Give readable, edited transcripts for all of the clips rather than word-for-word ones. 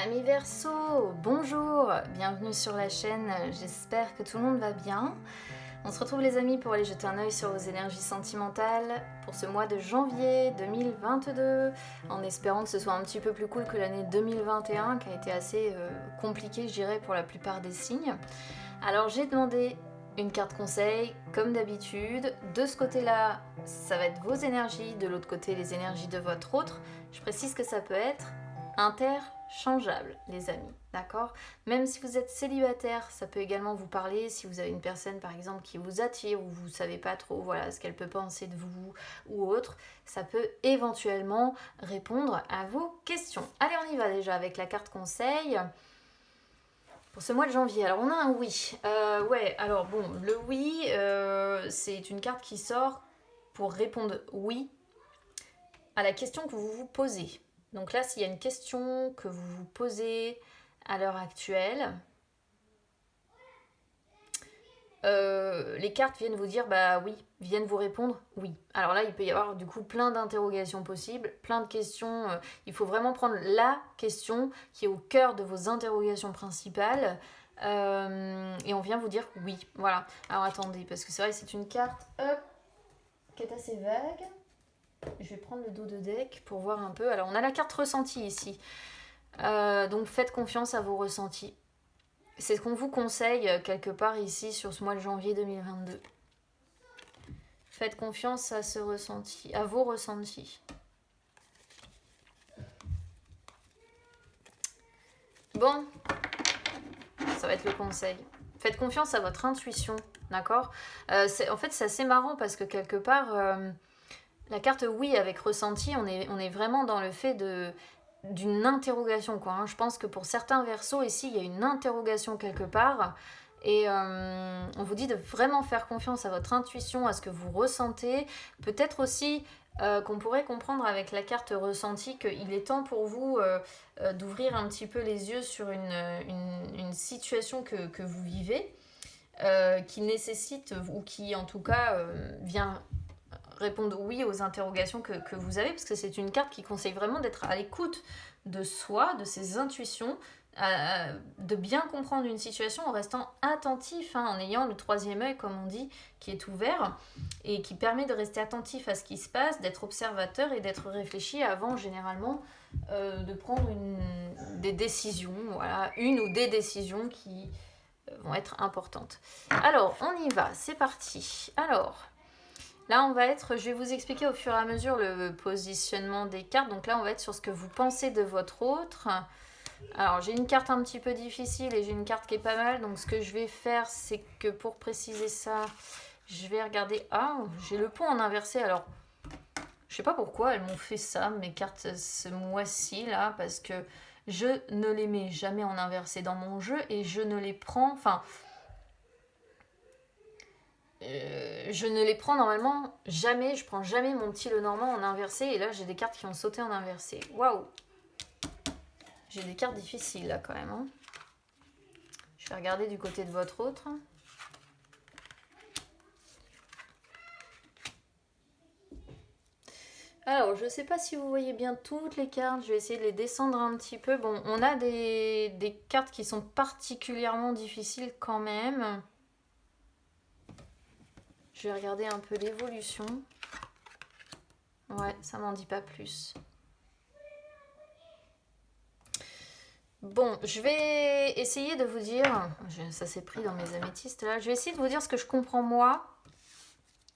Amis Verseau, bonjour, bienvenue sur la chaîne, j'espère que tout le monde va bien. On se retrouve les amis pour aller jeter un œil sur vos énergies sentimentales pour ce mois de janvier 2022, en espérant que ce soit un petit peu plus cool que l'année 2021 qui a été assez compliquée je dirais pour la plupart des signes. Alors j'ai demandé une carte conseil comme d'habitude, de ce côté là ça va être vos énergies, de l'autre côté les énergies de votre autre. Je précise que ça peut être interchangeable les amis, d'accord? Même si vous êtes célibataire, ça peut également vous parler si vous avez une personne par exemple qui vous attire ou vous savez pas trop voilà ce qu'elle peut penser de vous ou autre, ça peut éventuellement répondre à vos questions. Allez, on y va déjà avec la carte conseil pour ce mois de janvier. Alors on a un oui. Ouais, alors bon, le oui, c'est une carte qui sort pour répondre oui à la question que vous vous posez. Donc là, s'il y a une question que vous vous posez à l'heure actuelle, les cartes viennent vous dire bah oui, viennent vous répondre oui. Alors là, il peut y avoir du coup plein d'interrogations possibles, plein de questions. Il faut vraiment prendre la question qui est au cœur de vos interrogations principales. Et on vient vous dire oui. Voilà. Alors attendez, parce que c'est vrai que c'est une carte qui est assez vague. Je vais prendre le dos de deck pour voir un peu. Alors on a la carte ressenti ici. Donc faites confiance à vos ressentis. C'est ce qu'on vous conseille quelque part ici sur ce mois de janvier 2022. Faites confiance à ce ressenti, à vos ressentis. Bon, ça va être le conseil. Faites confiance à votre intuition, d'accord? En fait, c'est assez marrant parce que quelque part, la carte oui avec ressenti, on est vraiment dans le fait d'une interrogation, quoi. Je pense que pour certains versos ici, il y a une interrogation quelque part. Et on vous dit de vraiment faire confiance à votre intuition, à ce que vous ressentez. Peut-être aussi qu'on pourrait comprendre avec la carte ressenti qu'il est temps pour vous d'ouvrir un petit peu les yeux sur une situation que vous vivez, qui nécessite, ou qui en tout cas vient répondre oui aux interrogations que vous avez, parce que c'est une carte qui conseille vraiment d'être à l'écoute de soi, de ses intuitions, de bien comprendre une situation en restant attentif, en ayant le troisième œil, comme on dit, qui est ouvert et qui permet de rester attentif à ce qui se passe, d'être observateur et d'être réfléchi avant, généralement, de prendre des décisions, voilà, une ou des décisions qui vont être importantes. Alors, on y va, c'est parti. Alors, là, je vais vous expliquer au fur et à mesure le positionnement des cartes. Donc là, on va être sur ce que vous pensez de votre autre. Alors, j'ai une carte un petit peu difficile et j'ai une carte qui est pas mal. Donc, ce que je vais faire, c'est que pour préciser ça, je vais regarder... Ah, j'ai le pont en inversé. Alors, je sais pas pourquoi elles m'ont fait ça, mes cartes, ce mois-ci, là, parce que je ne les mets jamais en inversé dans mon jeu et je ne les prends... Enfin... je ne les prends normalement jamais, je prends jamais mon petit Lenormand en inversé, et là j'ai des cartes qui ont sauté en inversé. Waouh! J'ai des cartes difficiles là quand même. Je vais regarder du côté de votre autre. Alors, je ne sais pas si vous voyez bien toutes les cartes, je vais essayer de les descendre un petit peu. Bon, on a des cartes qui sont particulièrement difficiles quand même. Je vais regarder un peu l'évolution. Ouais, ça m'en dit pas plus. Bon, je vais essayer de vous dire, ça s'est pris dans mes améthystes là, je vais essayer de vous dire ce que je comprends moi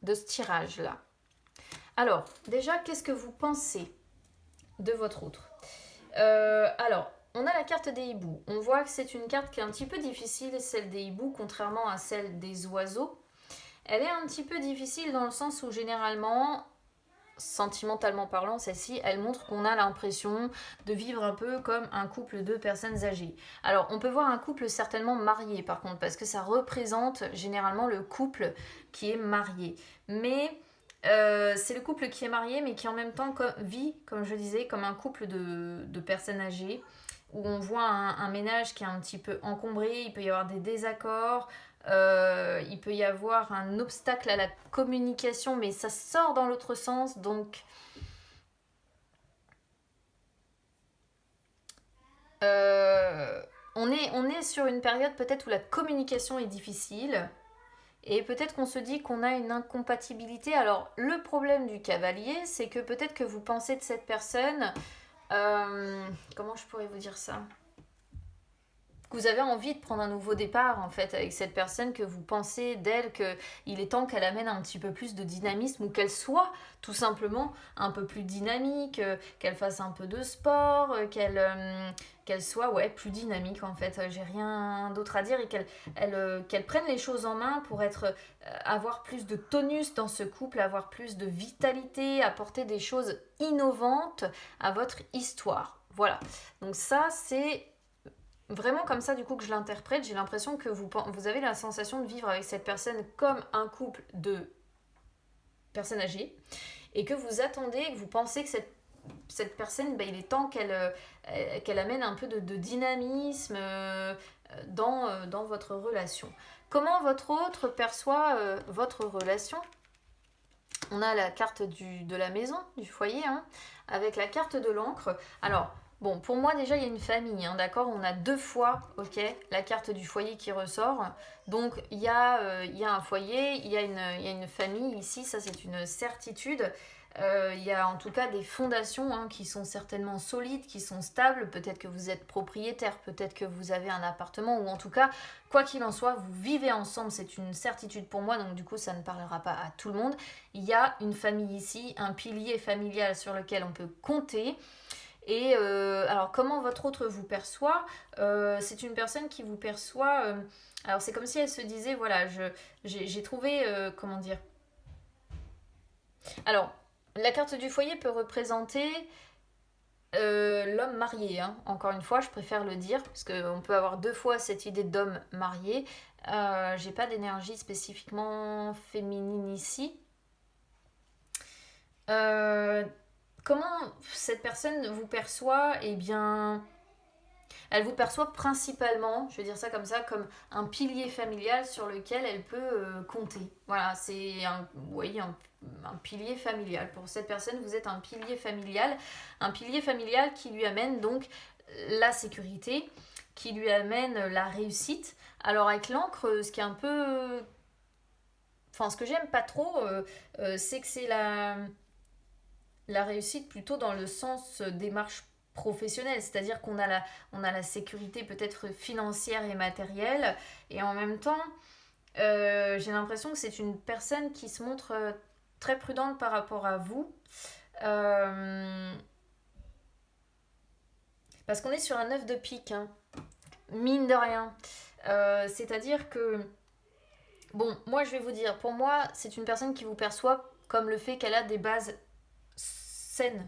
de ce tirage là. Alors, déjà, qu'est-ce que vous pensez de votre autre? Alors, on a la carte des hiboux. On voit que c'est une carte qui est un petit peu difficile, celle des hiboux, contrairement à celle des oiseaux. Elle est un petit peu difficile dans le sens où généralement, sentimentalement parlant, celle-ci, elle montre qu'on a l'impression de vivre un peu comme un couple de personnes âgées. Alors, on peut voir un couple certainement marié, par contre, parce que ça représente généralement le couple qui est marié. Mais c'est le couple qui est marié, mais qui en même temps vit, comme je disais, comme un couple de personnes âgées, où on voit un ménage qui est un petit peu encombré, il peut y avoir des désaccords, il peut y avoir un obstacle à la communication, mais ça sort dans l'autre sens, donc on est sur une période peut-être où la communication est difficile. Et peut-être qu'on se dit qu'on a une incompatibilité. Alors, le problème du cavalier, c'est que peut-être que vous pensez de cette personne... comment je pourrais vous dire ça? Que vous avez envie de prendre un nouveau départ en fait avec cette personne, que vous pensez d'elle qu'il est temps qu'elle amène un petit peu plus de dynamisme ou qu'elle soit tout simplement un peu plus dynamique, qu'elle fasse un peu de sport, qu'elle soit plus dynamique en fait. J'ai rien d'autre à dire et qu'elle prenne les choses en main pour avoir plus de tonus dans ce couple, avoir plus de vitalité, apporter des choses innovantes à votre histoire. Voilà. Donc ça c'est vraiment comme ça du coup que je l'interprète. J'ai l'impression que vous avez la sensation de vivre avec cette personne comme un couple de personnes âgées et que vous attendez, que vous pensez que cette personne, il est temps qu'elle amène un peu de dynamisme dans votre relation. Comment votre autre perçoit votre relation? On a la carte de la maison, du foyer, avec la carte de l'encre. Alors, bon, pour moi, déjà, il y a une famille, d'accord? On a 2 fois, la carte du foyer qui ressort. Donc, il y a un foyer, il y a une famille ici, ça, c'est une certitude. Il y a en tout cas des fondations qui sont certainement solides, qui sont stables. Peut-être que vous êtes propriétaire, peut-être que vous avez un appartement, ou en tout cas, quoi qu'il en soit, vous vivez ensemble, c'est une certitude pour moi, donc du coup, ça ne parlera pas à tout le monde. Il y a une famille ici, un pilier familial sur lequel on peut compter. Et alors, comment votre autre vous perçoit? C'est une personne qui vous perçoit... alors, c'est comme si elle se disait, voilà, j'ai trouvé... comment dire? Alors, la carte du foyer peut représenter l'homme marié. Encore une fois, je préfère le dire, parce qu'on peut avoir 2 fois cette idée d'homme marié. J'ai pas d'énergie spécifiquement féminine ici. Comment cette personne vous perçoit? Eh bien, elle vous perçoit principalement, je vais dire ça, comme un pilier familial sur lequel elle peut compter. Voilà, c'est un pilier familial. Pour cette personne, vous êtes un pilier familial qui lui amène donc la sécurité, qui lui amène la réussite. Alors avec l'encre, ce qui est un peu... Enfin, ce que j'aime pas trop, c'est que c'est la réussite plutôt dans le sens démarche professionnelle, c'est-à-dire qu'on a la sécurité peut-être financière et matérielle, et en même temps, j'ai l'impression que c'est une personne qui se montre très prudente par rapport à vous, parce qu'on est sur un 9 de pique, mine de rien. C'est-à-dire que, bon, moi je vais vous dire, pour moi, c'est une personne qui vous perçoit comme le fait qu'elle a des bases saine,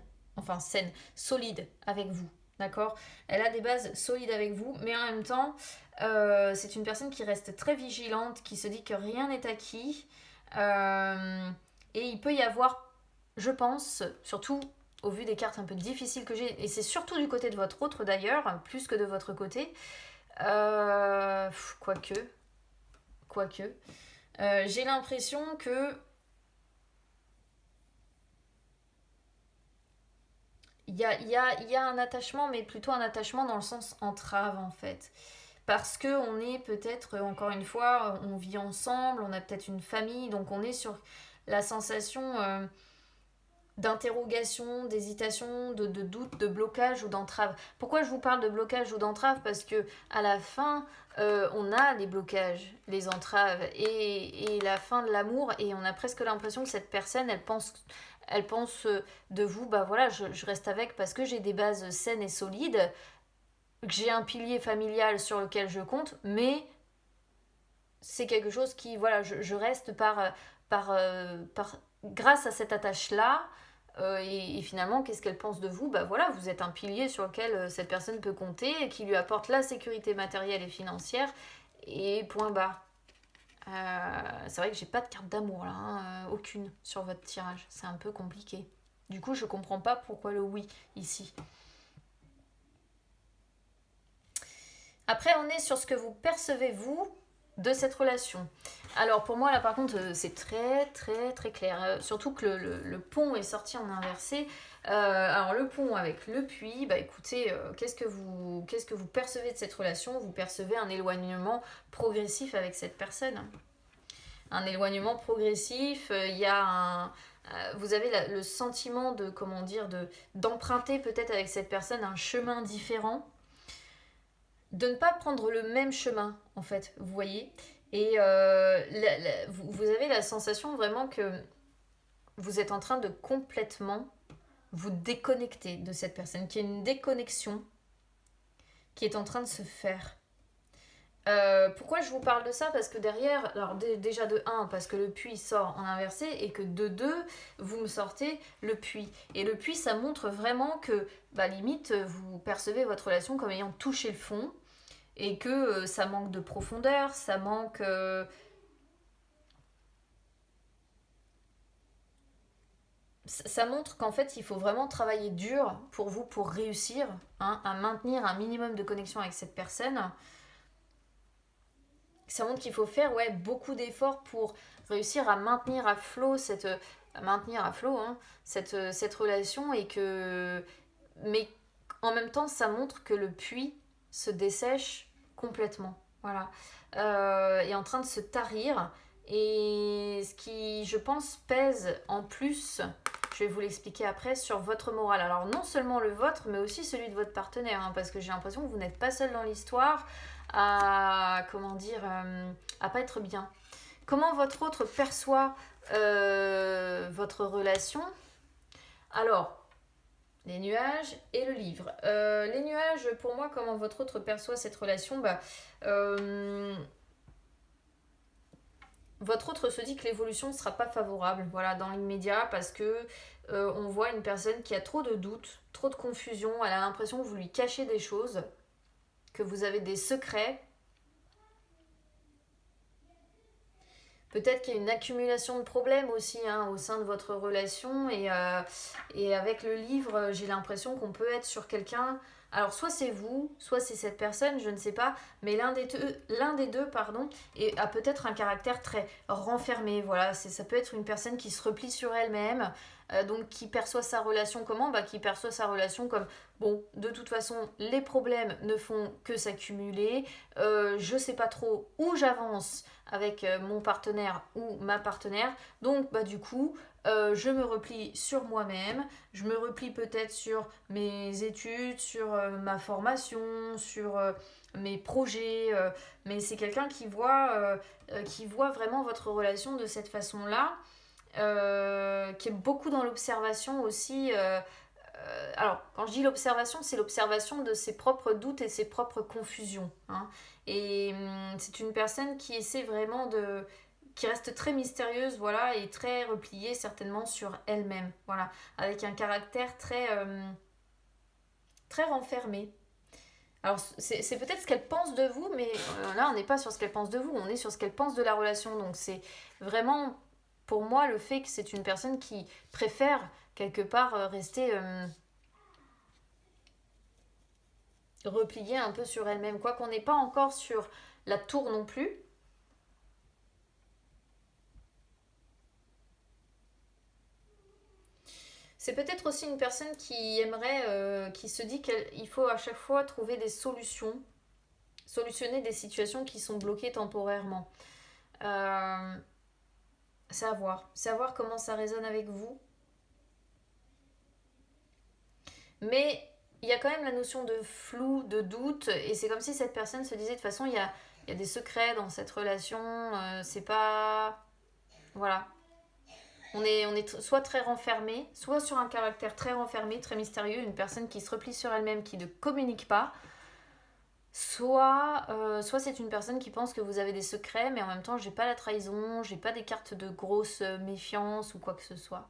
solide avec vous, d'accord? Elle a des bases solides avec vous, mais en même temps, c'est une personne qui reste très vigilante, qui se dit que rien n'est acquis, et il peut y avoir, je pense, surtout au vu des cartes un peu difficiles que j'ai, et c'est surtout du côté de votre autre d'ailleurs, plus que de votre côté, quoique, j'ai l'impression que il y a un attachement, mais plutôt un attachement dans le sens entrave en fait. Parce que on est peut-être, encore une fois, on vit ensemble, on a peut-être une famille, donc on est sur la sensation d'interrogation, d'hésitation, de doute, de blocage ou d'entrave. Pourquoi je vous parle de blocage ou d'entrave? Parce que à la fin, on a les blocages, les entraves et la fin de l'amour, et on a presque l'impression que cette personne, elle pense de vous, bah voilà, je reste avec parce que j'ai des bases saines et solides, que j'ai un pilier familial sur lequel je compte, mais c'est quelque chose qui, voilà, je reste grâce à cette attache-là. Et finalement, qu'est-ce qu'elle pense de vous? Bah voilà, vous êtes un pilier sur lequel cette personne peut compter et qui lui apporte la sécurité matérielle et financière, et point barre. C'est vrai que j'ai pas de carte d'amour là, aucune sur votre tirage, c'est un peu compliqué. Du coup, je comprends pas pourquoi le oui ici. Après, on est sur ce que vous percevez vous de cette relation. Alors pour moi là par contre c'est très très très clair, surtout que le pont est sorti en inversé. Alors le pont avec le puits, bah écoutez, qu'est-ce que vous percevez de cette relation? Vous percevez un éloignement progressif avec cette personne. Un éloignement progressif, il y a vous avez le sentiment de, comment dire, d'emprunter peut-être avec cette personne un chemin différent, de ne pas prendre le même chemin, en fait, vous voyez. Et vous avez la sensation vraiment que vous êtes en train de complètement vous déconnecter de cette personne, qu'il y a une déconnexion qui est en train de se faire. Pourquoi je vous parle de ça? Parce que derrière, alors déjà de 1, parce que le puits sort en inversé, et que de 2, vous me sortez le puits. Et le puits, ça montre vraiment que, bah, limite, vous percevez votre relation comme ayant touché le fond, et que ça manque de profondeur, ça manque... ça montre qu'en fait, il faut vraiment travailler dur pour vous, pour réussir, hein, à maintenir un minimum de connexion avec cette personne. Ça montre qu'il faut faire, ouais, beaucoup d'efforts pour réussir à maintenir à flot hein, cette relation, et que... Mais en même temps, ça montre que le puits se dessèche complètement. Voilà. Est en train de se tarir. Et ce qui, je pense, pèse en plus, je vais vous l'expliquer après, sur votre morale. Alors non seulement le vôtre, mais aussi celui de votre partenaire, hein, parce que j'ai l'impression que vous n'êtes pas seul dans l'histoire à, comment dire, à pas être bien. Comment votre autre perçoit votre relation? Alors, les nuages et le livre. Les nuages, pour moi, comment votre autre perçoit cette relation? Votre autre se dit que l'évolution ne sera pas favorable, voilà, dans l'immédiat, parce que on voit une personne qui a trop de doutes, trop de confusion. Elle a l'impression que vous lui cachez des choses, que vous avez des secrets. Peut-être qu'il y a une accumulation de problèmes aussi, hein, au sein de votre relation. Et avec le livre, j'ai l'impression qu'on peut être sur quelqu'un. Alors soit c'est vous, soit c'est cette personne, je ne sais pas. Mais l'un des deux, pardon, a peut-être un caractère très renfermé. Voilà, ça peut être une personne qui se replie sur elle-même. Donc qui perçoit sa relation comment? Qui perçoit sa relation comme, bon, de toute façon, les problèmes ne font que s'accumuler. Je sais pas trop où j'avance avec mon partenaire ou ma partenaire. Donc, du coup, je me replie sur moi-même, je me replie peut-être sur mes études, sur ma formation, sur mes projets. Mais c'est quelqu'un qui voit vraiment votre relation de cette façon-là, qui est beaucoup dans l'observation aussi. Alors, quand je dis l'observation, c'est l'observation de ses propres doutes et ses propres confusions, hein. Et c'est une personne qui essaie vraiment qui reste très mystérieuse, voilà, et très repliée certainement sur elle-même, voilà, avec un caractère très renfermé. Alors, c'est peut-être ce qu'elle pense de vous, mais là, on n'est pas sur ce qu'elle pense de vous, on est sur ce qu'elle pense de la relation. Donc, c'est vraiment, pour moi, le fait que c'est une personne qui préfère, quelque part, rester repliée un peu sur elle-même. Quoi qu'on n'est pas encore sur la tour non plus. C'est peut-être aussi une personne qui aimerait, qui se dit qu'il faut à chaque fois trouver des solutions, solutionner des situations qui sont bloquées temporairement. Euh, savoir comment ça résonne avec vous. Mais il y a quand même la notion de flou, de doute, et c'est comme si cette personne se disait de toute façon, il y a des secrets dans cette relation, c'est pas... Voilà. On est soit très renfermé, soit sur un caractère très renfermé, très mystérieux, une personne qui se replie sur elle-même, qui ne communique pas, soit c'est une personne qui pense que vous avez des secrets, mais en même temps, j'ai pas la trahison, j'ai pas des cartes de grosse méfiance ou quoi que ce soit.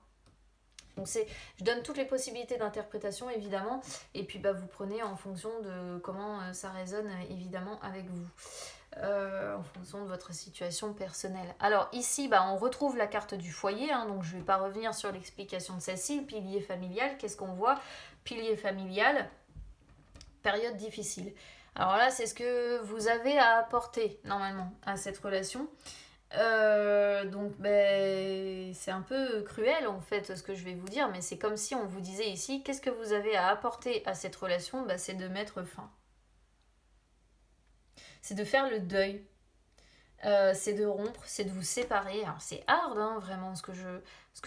Donc je donne toutes les possibilités d'interprétation évidemment, et puis vous prenez en fonction de comment ça résonne évidemment avec vous, en fonction de votre situation personnelle. Alors ici, on retrouve la carte du foyer, hein, donc je ne vais pas revenir sur l'explication de celle-ci. Le pilier familial, qu'est-ce qu'on voit? Pilier familial, période difficile. Alors là, c'est ce que vous avez à apporter normalement à cette relation. Donc, ben, c'est un peu cruel en fait ce que je vais vous dire, mais c'est comme si on vous disait ici, qu'est-ce que vous avez à apporter à cette relation? Ben, c'est de mettre fin. C'est de faire le deuil. C'est de rompre, c'est de vous séparer. Alors c'est hard, hein, vraiment, ce que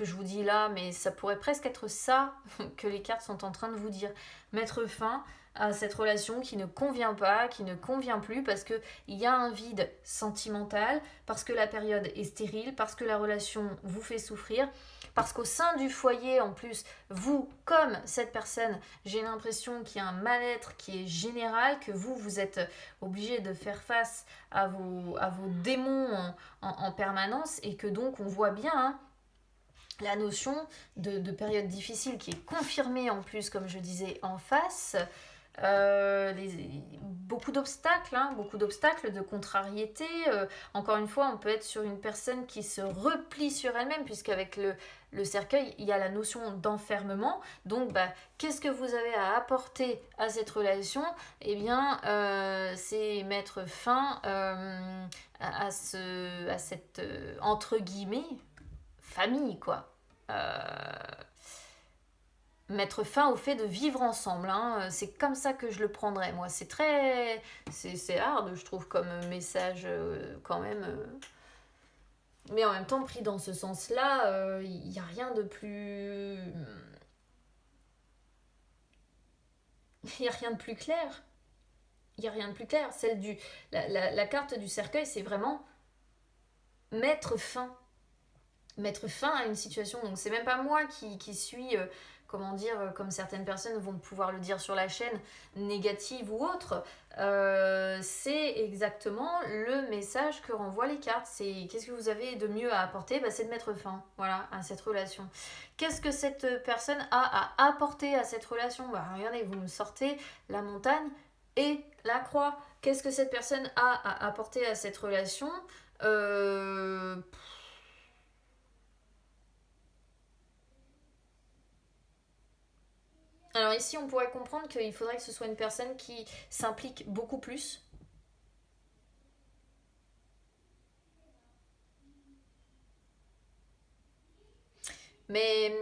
je vous dis là, mais ça pourrait presque être ça que les cartes sont en train de vous dire. Mettre fin à cette relation qui ne convient pas, qui ne convient plus, parce qu'il y a un vide sentimental, parce que la période est stérile, parce que la relation vous fait souffrir, parce qu'au sein du foyer, en plus, vous, comme cette personne, j'ai l'impression qu'il y a un mal-être qui est général, que vous êtes obligé de faire face à vos démons en permanence, et que donc on voit bien, hein, la notion de période difficile qui est confirmée en plus, comme je disais, en face. Beaucoup d'obstacles, de contrariétés. Encore une fois, on peut être sur une personne qui se replie sur elle-même, puisqu'avec le cercueil, il y a la notion d'enfermement. Donc, bah, qu'est-ce que vous avez à apporter à cette relation? Eh bien, c'est mettre fin à cette, entre guillemets, famille, quoi. Mettre fin au fait de vivre ensemble, hein. C'est comme ça que je le prendrais, moi. C'est hard, je trouve, comme message, quand même. Mais en même temps, pris dans ce sens-là, il n'y a rien de plus... Il n'y a rien de plus clair. Il n'y a rien de plus clair. La carte du cercueil, c'est vraiment mettre fin. Mettre fin à une situation. Donc c'est même pas moi qui suis, comment dire, comme certaines personnes vont pouvoir le dire sur la chaîne, négative ou autre. C'est exactement le message que renvoient les cartes. C'est qu'est-ce que vous avez de mieux à apporter? Bah, c'est de mettre fin, voilà, à cette relation. Qu'est-ce que cette personne a à apporter à cette relation? Bah, regardez, vous me sortez la montagne et la croix. Qu'est-ce que cette personne a à apporter à cette relation? euh, Alors ici, on pourrait comprendre qu'il faudrait que ce soit une personne qui s'implique beaucoup plus. Mais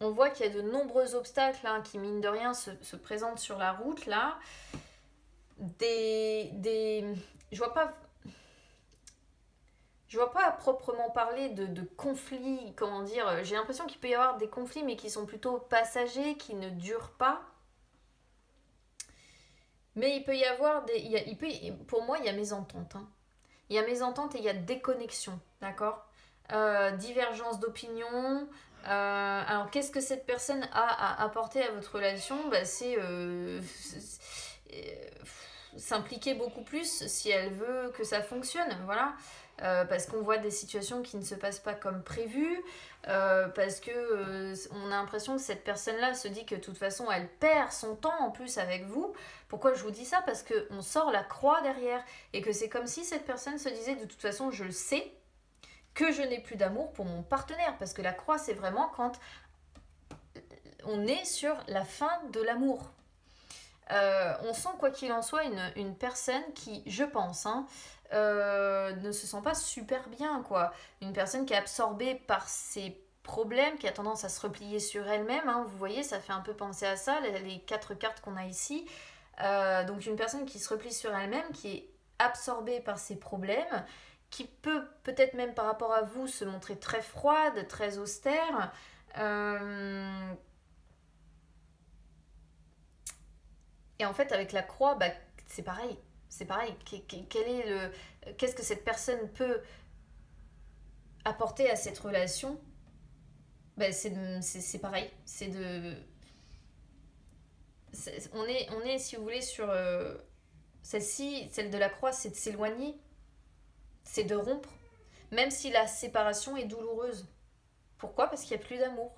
on voit qu'il y a de nombreux obstacles, hein, qui, mine de rien, se présentent sur la route, là. Des... Je vois pas... Je vois pas à proprement parler de conflits, comment dire. J'ai l'impression qu'il peut y avoir des conflits, mais qui sont plutôt passagers, qui ne durent pas. Mais il peut y avoir des... pour moi, il y a mésentente, hein. Il y a mésentente et il y a déconnexion, d'accord? Divergence d'opinion. Alors, qu'est-ce que cette personne a à apporter à votre relation? Bah, c'est s'impliquer beaucoup plus si elle veut que ça fonctionne, voilà. Parce qu'on voit des situations qui ne se passent pas comme prévu, parce que on a l'impression que cette personne-là se dit que de toute façon elle perd son temps en plus avec vous. Pourquoi je vous dis ça? Parce qu'on sort la croix derrière, et que c'est comme si cette personne se disait de toute façon je le sais, que je n'ai plus d'amour pour mon partenaire, parce que la croix c'est vraiment quand on est sur la fin de l'amour. On sent quoi qu'il en soit une personne qui, je pense, hein, ne se sent pas super bien, quoi. Une personne qui est absorbée par ses problèmes, qui a tendance à se replier sur elle-même, hein. Vous voyez, ça fait un peu penser à ça, les quatre cartes qu'on a ici. Donc une personne qui se replie sur elle-même, qui est absorbée par ses problèmes, qui peut peut-être même par rapport à vous se montrer très froide, très austère. Euh, Et en fait, avec la croix, bah, c'est pareil. C'est pareil. Qu'est-ce que cette personne peut apporter à cette relation? Bah, c'est pareil. On est, si vous voulez, sur celle-ci, celle de la croix, c'est de s'éloigner, c'est de rompre, même si la séparation est douloureuse. Pourquoi? Parce qu'il n'y a plus d'amour.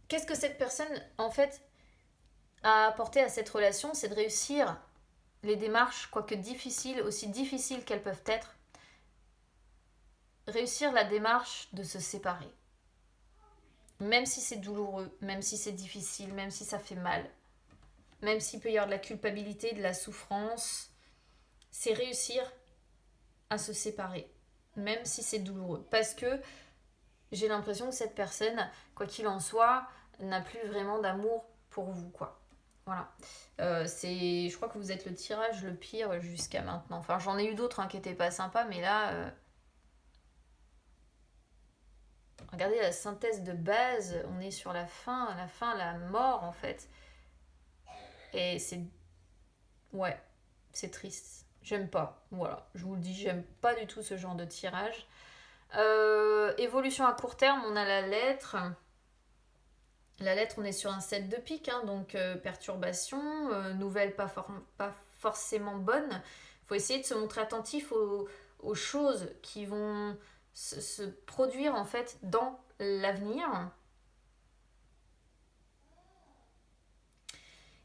Qu'est-ce que cette personne, en fait, a apporté à cette relation? C'est de réussir les démarches, quoique difficiles, aussi difficiles qu'elles peuvent être, réussir la démarche de se séparer. Même si c'est douloureux, même si c'est difficile, même si ça fait mal. même s'il peut y avoir de la culpabilité, de la souffrance, c'est réussir à se séparer, même si c'est douloureux. Parce que j'ai l'impression que cette personne, quoi qu'il en soit, n'a plus vraiment d'amour pour vous, quoi. Voilà. Je crois que vous êtes le tirage le pire jusqu'à maintenant. Enfin, j'en ai eu d'autres qui n'étaient pas sympas, mais là, regardez la synthèse de base. On est sur la fin, la mort, en fait. Et c'est... Ouais, c'est triste. J'aime pas. Voilà, je vous le dis, j'aime pas du tout ce genre de tirage. Évolution à court terme, on a la lettre. La lettre, on est sur un 7 de pique, donc perturbation, nouvelle pas forcément bonne. Il faut essayer de se montrer attentif aux choses qui vont se produire en fait dans l'avenir.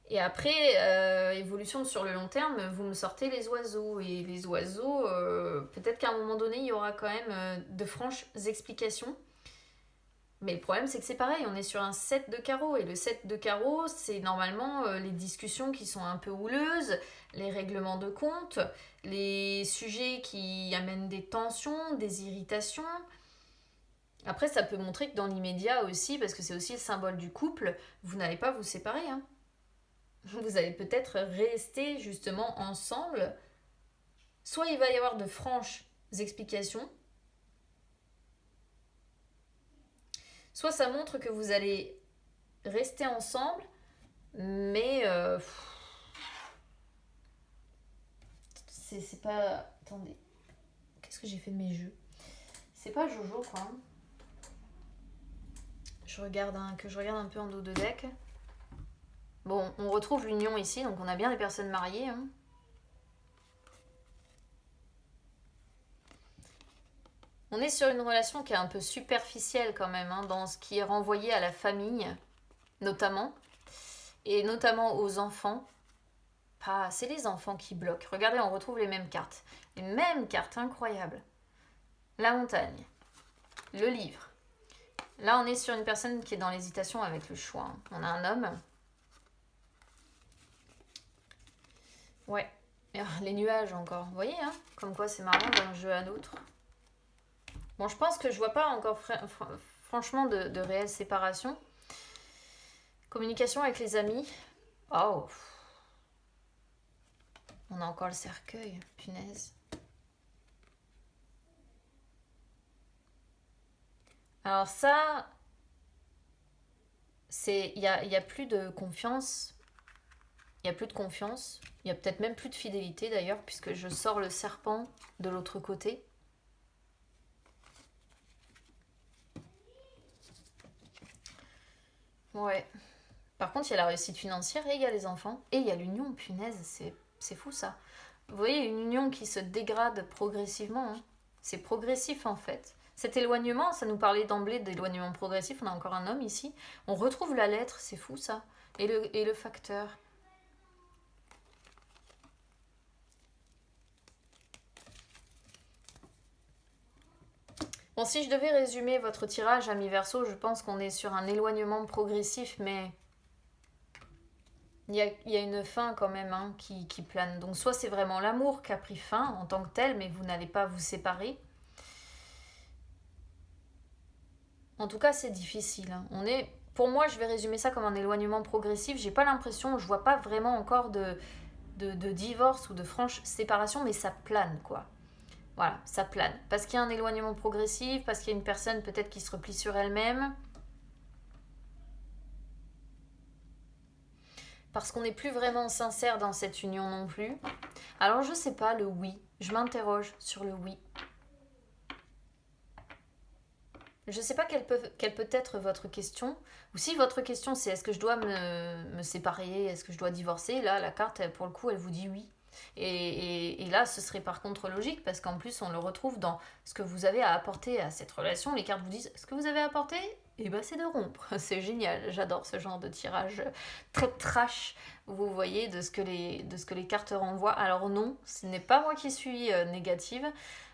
Et après, évolution sur le long terme, vous me sortez les oiseaux. Et les oiseaux, peut-être qu'à un moment donné, il y aura quand même de franches explications. Mais le problème, c'est que c'est pareil, on est sur un 7 de carreau. Et le 7 de carreau, c'est normalement les discussions qui sont un peu houleuses, les règlements de compte, les sujets qui amènent des tensions, des irritations. Après, ça peut montrer que dans l'immédiat aussi, parce que c'est aussi le symbole du couple, vous n'allez pas vous séparer. Vous allez peut-être rester justement ensemble. Soit il va y avoir de franches explications, soit ça montre que vous allez rester ensemble, mais c'est pas... Attendez, qu'est-ce que j'ai fait de mes jeux? C'est pas Jojo, quoi. Je regarde un peu en dos de deck. Bon, on retrouve l'union ici, donc on a bien des personnes mariées. On est sur une relation qui est un peu superficielle quand même, dans ce qui est renvoyé à la famille, notamment, et notamment aux enfants. C'est les enfants qui bloquent. Regardez, on retrouve les mêmes cartes. Les mêmes cartes, incroyables. La montagne, le livre. Là, on est sur une personne qui est dans l'hésitation avec le choix. On a un homme. Ouais. Les nuages encore. Vous voyez, comme quoi c'est marrant d'un jeu à l'autre. Bon, je pense que je vois pas encore franchement de réelle séparation. Communication avec les amis. Oh. On a encore le cercueil. Punaise. Alors ça, il y a plus de confiance. Il y a plus de confiance. Il y a peut-être même plus de fidélité d'ailleurs, puisque je sors le serpent de l'autre côté. Ouais. Par contre, il y a la réussite financière et il y a les enfants. Et il y a l'union, punaise, c'est fou ça. Vous voyez, une union qui se dégrade progressivement. C'est progressif en fait. Cet éloignement, ça nous parlait d'emblée d'éloignement progressif. On a encore un homme ici. On retrouve la lettre, c'est fou ça. Et le facteur. Bon, si je devais résumer votre tirage, ami Verseau, je pense qu'on est sur un éloignement progressif, mais il y a une fin quand même qui plane. Donc soit c'est vraiment l'amour qui a pris fin en tant que tel, mais vous n'allez pas vous séparer. En tout cas, c'est difficile. Pour moi, je vais résumer ça comme un éloignement progressif. J'ai pas l'impression, je vois pas vraiment encore de divorce ou de franche séparation, mais ça plane, quoi. Voilà, ça plane. Parce qu'il y a un éloignement progressif, parce qu'il y a une personne peut-être qui se replie sur elle-même. Parce qu'on n'est plus vraiment sincère dans cette union non plus. Alors je sais pas, le oui. Je m'interroge sur le oui. Je sais pas quelle peut être votre question. Ou si votre question c'est est-ce que je dois me séparer, est-ce que je dois divorcer, là la carte pour le coup elle vous dit oui. Et là ce serait par contre logique parce qu'en plus on le retrouve dans ce que vous avez à apporter à cette relation. Les cartes vous disent ce que vous avez à apporter, et ben c'est de rompre. C'est génial, j'adore ce genre de tirage très trash, vous voyez, de ce que les cartes renvoient. Alors non, ce n'est pas moi qui suis négative.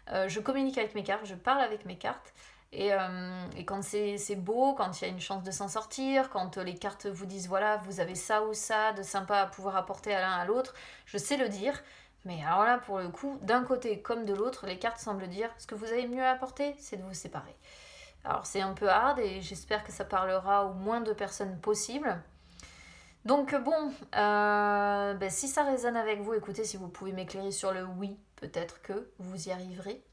Je communique avec mes cartes, je parle avec mes cartes. Et quand c'est beau, quand il y a une chance de s'en sortir, quand les cartes vous disent voilà, vous avez ça ou ça de sympa à pouvoir apporter à l'un à l'autre, je sais le dire. Mais alors là, pour le coup, d'un côté comme de l'autre, les cartes semblent dire ce que vous avez mieux à apporter, c'est de vous séparer. Alors c'est un peu hard et j'espère que ça parlera au moins de personnes possible. Donc bon, si ça résonne avec vous, écoutez, si vous pouvez m'éclairer sur le oui, peut-être que vous y arriverez.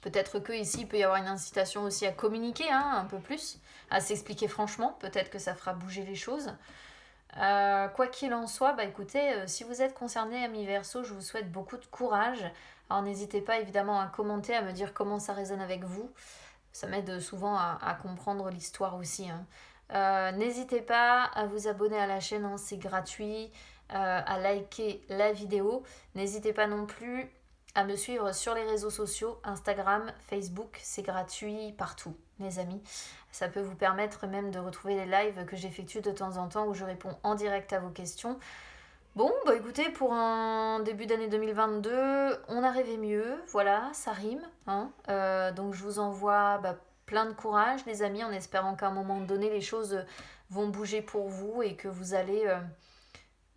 Peut-être que ici il peut y avoir une incitation aussi à communiquer un peu plus, à s'expliquer franchement. Peut-être que ça fera bouger les choses. Quoi qu'il en soit, écoutez, si vous êtes concerné, amis Verseau, je vous souhaite beaucoup de courage. Alors n'hésitez pas évidemment à commenter, à me dire comment ça résonne avec vous. Ça m'aide souvent à comprendre l'histoire aussi. N'hésitez pas à vous abonner à la chaîne, c'est gratuit, à liker la vidéo. N'hésitez pas non plus à me suivre sur les réseaux sociaux, Instagram, Facebook, c'est gratuit partout, mes amis. Ça peut vous permettre même de retrouver les lives que j'effectue de temps en temps où je réponds en direct à vos questions. Bon, écoutez, pour un début d'année 2022, on a rêvé mieux, voilà, ça rime. Donc je vous envoie plein de courage, les amis, en espérant qu'à un moment donné, les choses vont bouger pour vous et que vous allez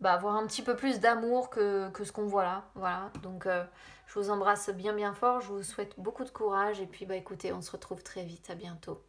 avoir un petit peu plus d'amour que ce qu'on voit là. Voilà, donc je vous embrasse bien bien fort, je vous souhaite beaucoup de courage et puis écoutez, on se retrouve très vite, à bientôt.